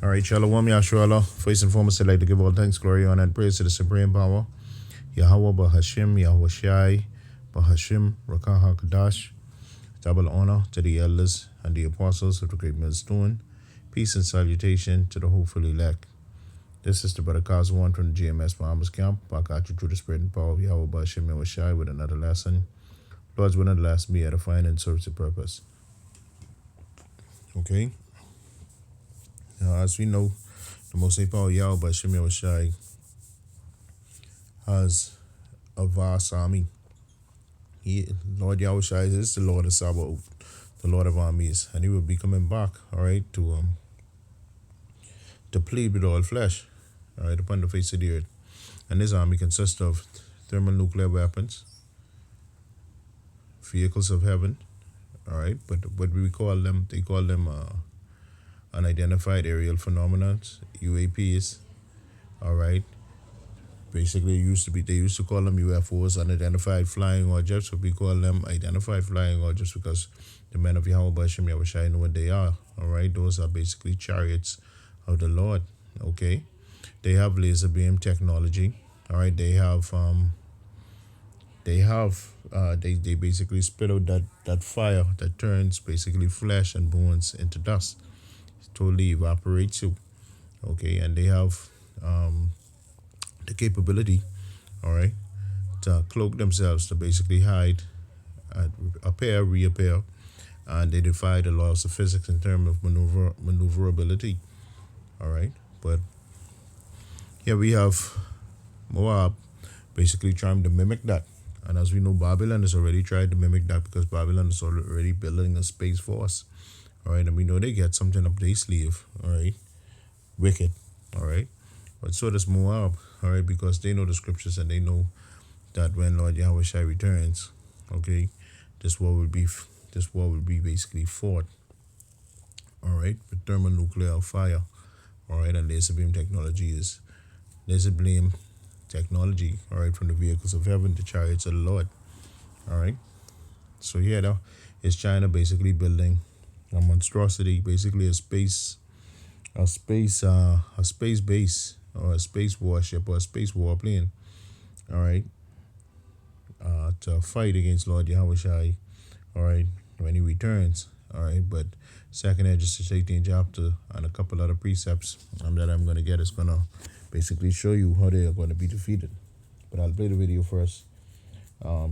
All right, Shalom, Yasharahla. First and foremost, I'd like to give all thanks, glory, honor, and praise to the supreme power, Yahweh Bahashim, Yahweh Shai, Bahashim, Rakah HaKadash. Double honor to the elders and the apostles of the great millstone. Peace and salutation to the hopeful elect. This is the Brother One from the GMS Bahamas camp. Back at you through the spirit and power of Yahweh Bahashim, Yahweh Shai with another lesson. Lord's willing, the last be edifying and serves the purpose. Okay? Now, as we know, the Most High Power Yahweh Bahashim, Yahweh Shai has a vast army. Lord Yahweh Shai is the Lord of Sabaoth, the Lord of armies, and he will be coming back, all right, to plead with all flesh, all right, upon the face of the earth. And this army consists of thermonuclear weapons, vehicles of heaven, all right, but what we call them, they call them unidentified aerial phenomena, UAPs, all right. Basically, they used to call them UFOs, unidentified flying objects, but we call them identified flying objects because the men of Yahweh Bahashim Yahweh Shai know what they are. All right, those are basically chariots of the Lord. Okay, they have laser beam technology. All right, they basically spit out that fire that turns basically flesh and bones into dust. It totally evaporates you. Okay, and they have the capability, all right, to cloak themselves, to basically hide, appear, reappear, and they defy the laws of physics in terms of maneuverability, all right. But here we have Moab basically trying to mimic that, and as we know, Babylon has already tried to mimic that because Babylon is already building a space force, all right, and we know they get something up their sleeve, all right, wicked, all right. But so does Moab, all right, because they know the scriptures and they know that when Lord Yahweh Shai returns, okay, this war will be basically fought, all right, with thermonuclear fire, all right, and laser beam technology, all right, from the vehicles of heaven, the chariots of the Lord, all right. So here now is China basically building a monstrosity, basically a space base, or a space warship, or a space warplane, all right, to fight against Lord Yahweh Shai, all right, when he returns, all right. But second, just to take the chapter and a couple other precepts that I'm going to get is going to basically show you how they are going to be defeated. But I'll play the video first, so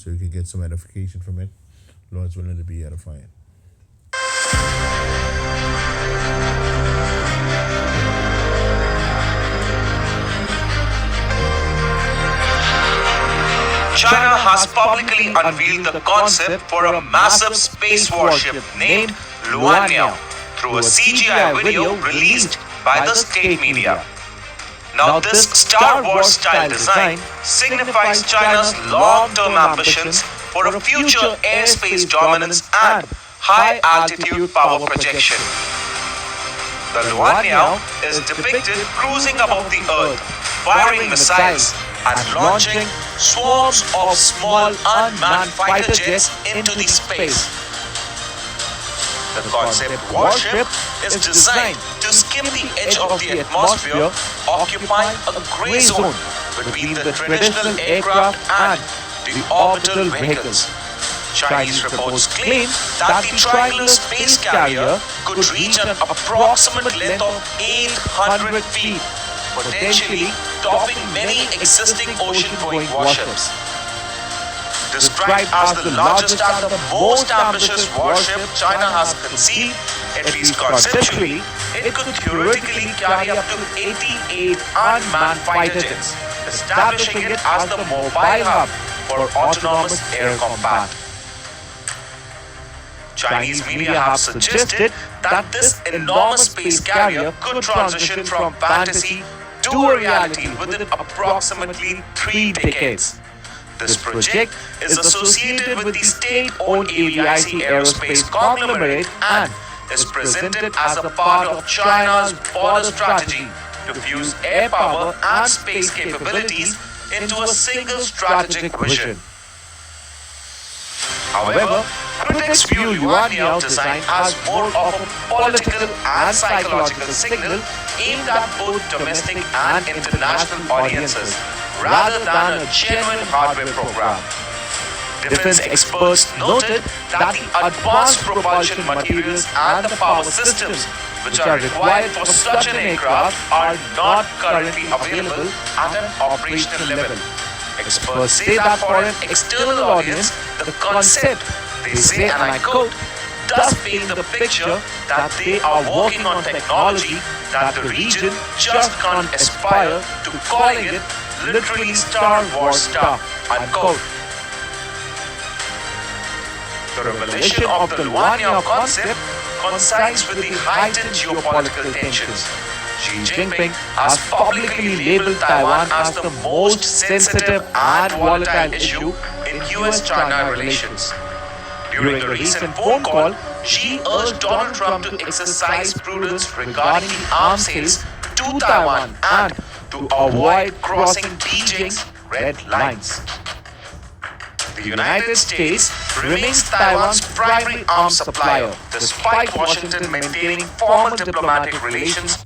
you can get some edification from it. Lord's willing to be edifying. China has publicly unveiled the concept for a massive space warship named Luanyao through a CGI video released by the state media. Now this Star Wars style design signifies China's long-term ambitions for a future airspace dominance and high-altitude power projection. The Luanyao is depicted cruising above the Earth, firing missiles and launching swarms of small unmanned fighter jets into the space. The concept warship is designed to skim the edge of the atmosphere, occupying a gray zone between the traditional aircraft and the orbital vehicles. Chinese reports claim that the triangular space carrier could reach an approximate length of 800 feet, potentially topping many existing ocean-going warships. Described as the largest and the most ambitious warship China has conceived, at least conceptually, it could theoretically carry up to 88 unmanned fighter jets, establishing it as the mobile hub for autonomous air combat. Chinese media have suggested that this enormous space carrier could transition from fantasy to a reality within approximately 3 decades. This project is associated with the state-owned AVIC Aerospace conglomerate and is presented as a part of China's border strategy to fuse air power and space capabilities into a single strategic vision. However, Critics view Liuaniao's design as more of a political and psychological signal aimed at both domestic and international audiences, rather than a genuine hardware program. Defense experts noted that the advanced propulsion materials and the power systems which are required for such an aircraft are not currently available at an operational level. Experts say that for an external audience, the concept, they say, and I quote, does paint the picture that they are working on technology that the region just can't aspire to, calling it literally Star Wars stuff, unquote. The revelation of the Luanyao concept coincides with the heightened geopolitical tensions. Xi Jinping has publicly labeled Taiwan as the most sensitive and volatile issue in US-China relations. During a recent phone call, Xi urged Donald Trump to exercise prudence regarding the arms sales to Taiwan and to avoid crossing Beijing's red lines. The United States remains Taiwan's primary arms supplier, despite Washington maintaining formal diplomatic relations.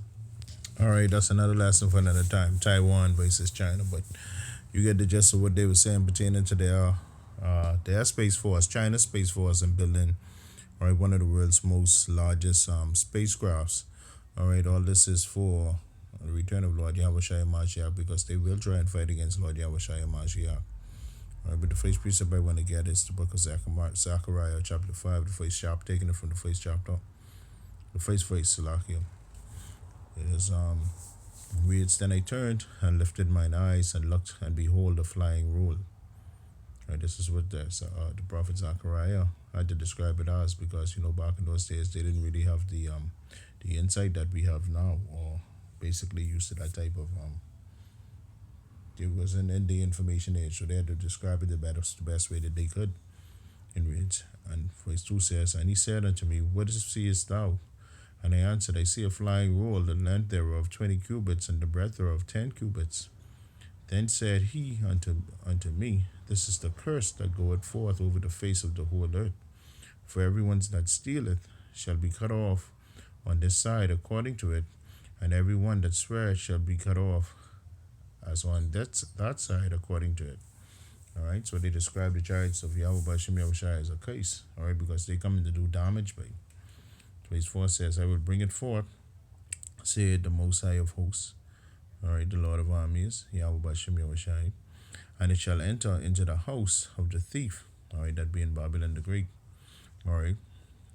All right, that's another lesson for another time. Taiwan versus China, but you get the gist of what they were saying pertaining to their space force, China's space force, and building, all right, one of the world's most largest spacecrafts. All right, all this is for the return of Lord Yahushua Mashiach, because they will try and fight against Lord Yahushua Mashiach. All right, but the first precept I want to get is the book of Zechariah, chapter 5, the first chapter, taking it from the first chapter, the first verse, Salakia. It is reads, Then I turned and lifted mine eyes and looked, and behold, a flying roll. Right, this is what the prophet Zechariah had to describe it as, because back in those days they didn't really have the insight that we have now, or basically used to that type of it wasn't in the information age, so they had to describe it the best way that they could. In reads, and verse 2 says, And he said unto me, What seest thou? And I answered, I see a flying roll, the length thereof 20 cubits, and the breadth thereof 10 cubits. Then said he unto me, This is the curse that goeth forth over the face of the whole earth. For everyone that stealeth shall be cut off on this side according to it, and every one that sweareth shall be cut off as on that side according to it. All right, so they describe the chariots of Yahweh Bashim Yahushai as a curse, all right, because they come in to do damage by. Verse 4 says, I will bring it forth, said the Most High of Hosts, all right, the Lord of Armies, Yahweh Bashim Yahushai, and it shall enter into the house of the thief, all right, that being Babylon the Great, all right,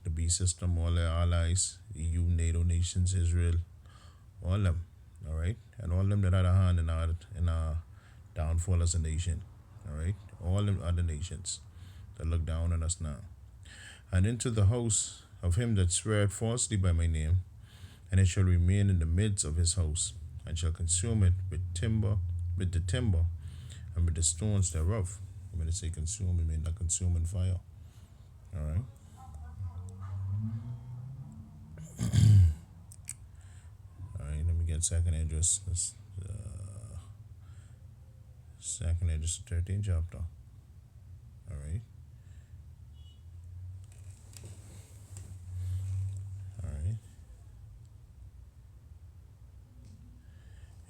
the beast system, all their allies, EU, NATO nations, Israel, all them, all right, and all them that had a hand in our downfall as a nation, all right, all them other nations that look down on us now, and into the house of him that sweareth falsely by my name, and it shall remain in the midst of his house, and shall consume it with the timber, and with the stones thereof. When it say consume, it means not consume in fire. All right. All right. Let me get second address. Second address, 13th chapter. All right. All right.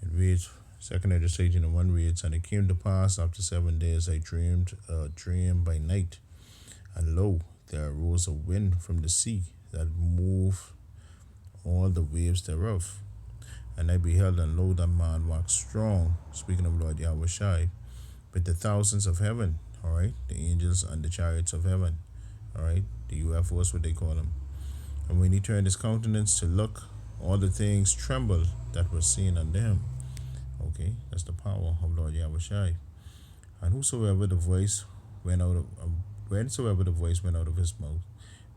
It reads, second address 18:1 reads, And it came to pass after 7 days I dreamed a dream by night, and lo, there arose a wind from the sea that moved all the waves thereof. And I beheld, and lo, that man waxed strong, speaking of Lord Yahweh Shai, with the thousands of heaven, all right, the angels and the chariots of heaven, all right, the UFOs, what they call them. And when he turned his countenance to look, all the things trembled that were seen unto him. Okay, that's the power of Lord Yahweh Shai. And whensoever the voice went out of his mouth,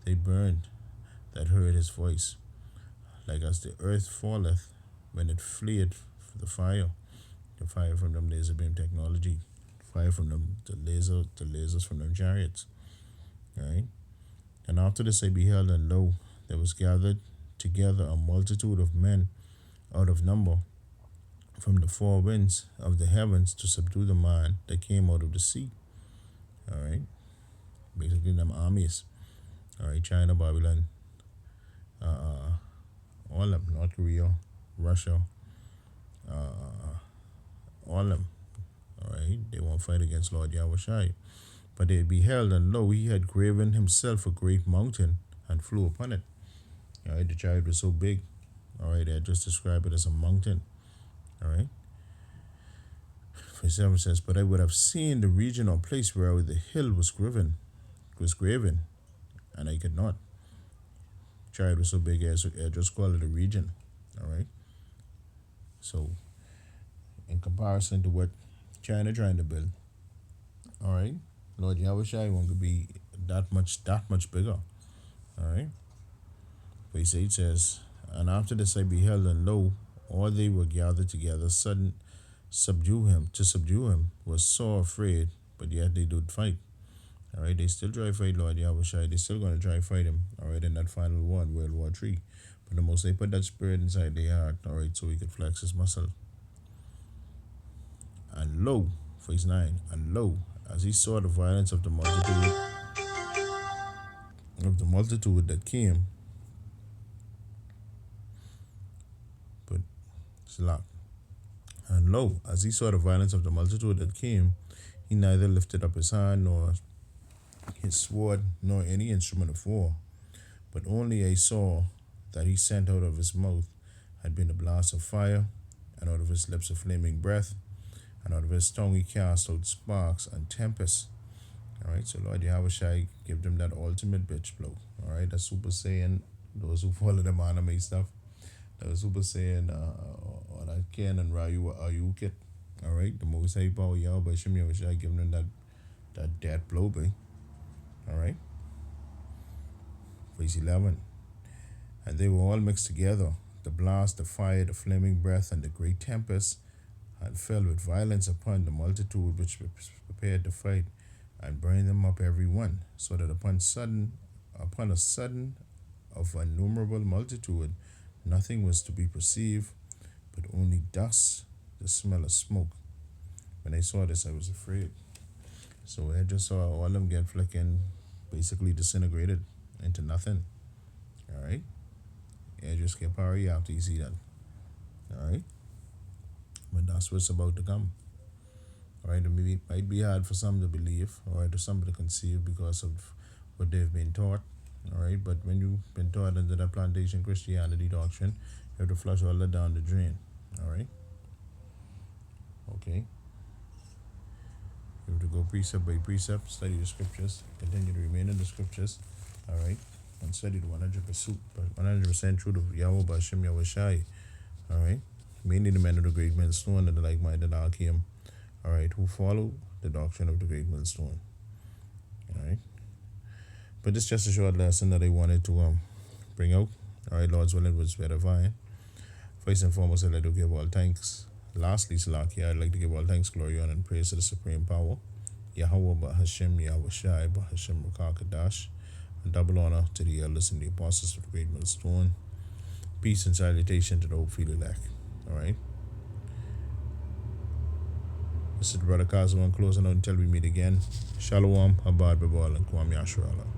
they burned that heard his voice, like as the earth falleth when it fleeth for the fire from them laser beam technology, fire from them the lasers from them chariots. Right? And after this I beheld, and lo, there was gathered together a multitude of men out of number from the four winds of the heavens to subdue the man that came out of the sea. All right, basically them armies. All right, China, Babylon, all of them, North Korea, Russia, all of them. All right, they won't fight against Lord Yahushai. But they beheld, and lo, he had graven himself a great mountain and flew upon it. All right, the chariot was so big. All right, I just described it as a mountain. All right. Verse 7 says, but I would have seen the region or place where the hill was graven, and I could not. The chariot was so big, I just call it a region. All right. So, in comparison to what China trying to build, all right, Lord Yahushua won't be that much bigger. All right. Verse 8 says, and after this I beheld, and lo, all they were gathered together, sudden to subdue him, was sore afraid, but yet they did fight. All right, they still try to fight Lord Yahushua. They still going to try to fight him. All right, in that final war, World War III. But the most they put that spirit inside their heart. All right, so he could flex his muscle. And lo, verse 9, and lo, as he saw the violence of the multitude that came, but slack. And lo, as he saw the violence of the multitude that came, he neither lifted up his hand nor his sword nor any instrument of war, but only I saw that he sent out of his mouth had been a blast of fire, and out of his lips a flaming breath, and out of his tongue he cast out sparks and tempests. All right, so Lord Yahushua give them that ultimate bitch blow. All right, that's Super Saiyan. Those who follow them anime stuff, that was Super Saiyan, or that Ken and Ryu Ayukit. All right, the Most High Power Yahweh Shem Yahushua giving them that death blow, boy. All right, verse 11. And they were all mixed together, the blast, the fire, the flaming breath, and the great tempest, and fell with violence upon the multitude which was prepared to fight, and burned them up every one, so that upon a sudden of an innumerable multitude, nothing was to be perceived, but only dust, the smell of smoke. When I saw this, I was afraid. So I just saw all of them get flicking, basically disintegrated into nothing. All right. Yeah, just get party after you see that. All right. But that's what's about to come. All right. It might be hard for some to believe, or to some to conceive because of what they've been taught. All right. But when you've been taught under that plantation Christianity doctrine, you have to flush all that down the drain. All right. Okay. You have to go precept by precept, study the scriptures, continue to remain in the scriptures. All right. And study the 100% truth of Yahweh Bashem Yahweh Shai. All right. Mainly the men of the great millstone and the like-minded Akim. All right. Who follow the doctrine of the great millstone. All right. But this is just a short lesson that I wanted to bring out. All right. Lord's willing, was edifying. First and foremost, I'd like to give all thanks. Lastly, Salakia, I'd like to give all thanks, glory, honor, and praise to the supreme power, Yahweh Bahashem Yahweh Shai Bahashem Rakakadash. Double honor to the elders and the apostles of the great millstone. Peace and salutation to the hopefully elect. All right. This is Brother Kazawan closing out until we meet again. Shalom, Abad, Babal, and Ban-Yasharahla.